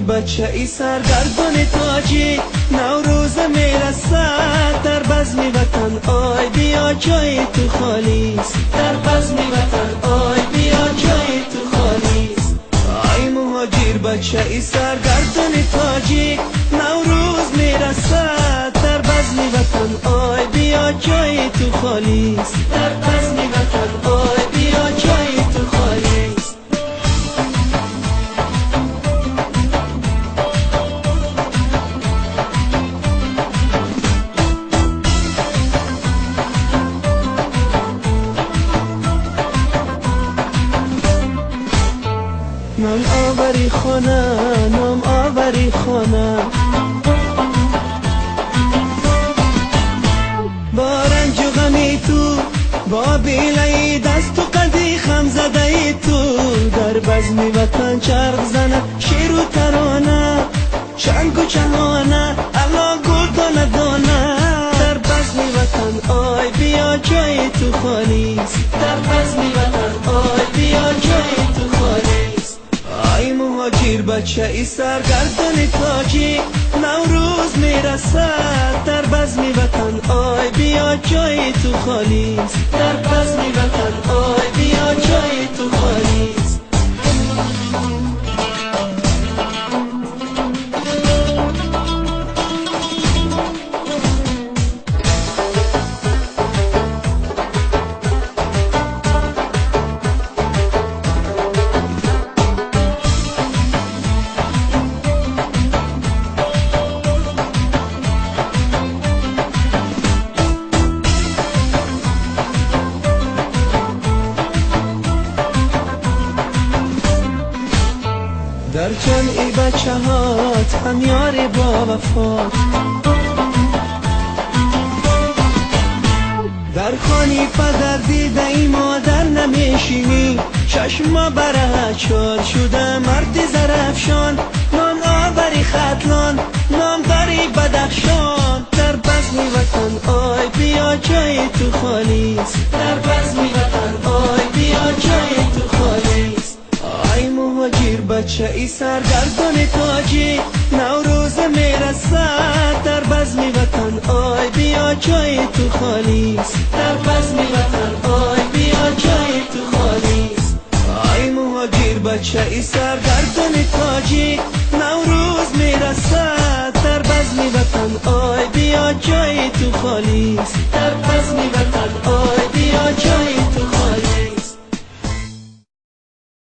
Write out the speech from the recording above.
بچه ای سرگردان تاجیک، نوروز میرسد در بزم وطن، آی بیا جای تو خالیست. در بزم وطن آی بیا جای تو خالیست. آی مهاجر بچه ای سرگردان تاجیک، نوروز میرسد در بزم وطن، آی بیا جای تو خالیست. در بزم وطن آی بیا جای تو خالیست. نام آوری خانه، نام آوری خانه، با رنج و غمی تو، با بیله دست و قدی خم زده تو، در بزم وطن چرخ زنه شیر و ترانه، چنگ و چهانه الا گل دانه دانه. در بزم وطن آی بیا جای تو خالیست. در بزم وطن آی بیا جای تو خالیست. آی مهاجر بچه ای سرگردان تاجیک، نوروز میرسد در بزم وطن، آی بیا جای تو خالیست. در بزم وطن آی بیا جای تو خالیست. در جمعی بچه هات هم یاری با وفات، در خانی پدر دیده ای مادر نمیشینی، چشما بره چار شده مرد زرفشان، نام آوری خطلان نام داری بدخشان. در بزم وطن آی بیا جای تو خالیست. در بزم وطن آی بیا جای تو خالیست. آی مهاجر بچه ای سرگردان تاجیک، نوروز میرسد در بزم وطن، آی بیا جای تو خالیست. در بزم وطن آی بیا جای تو خالیست. آی مهاجر بچه ای سرگردان تاجیک، نوروز میرسد در بزم وطن، آی بیا جای تو خالیست. در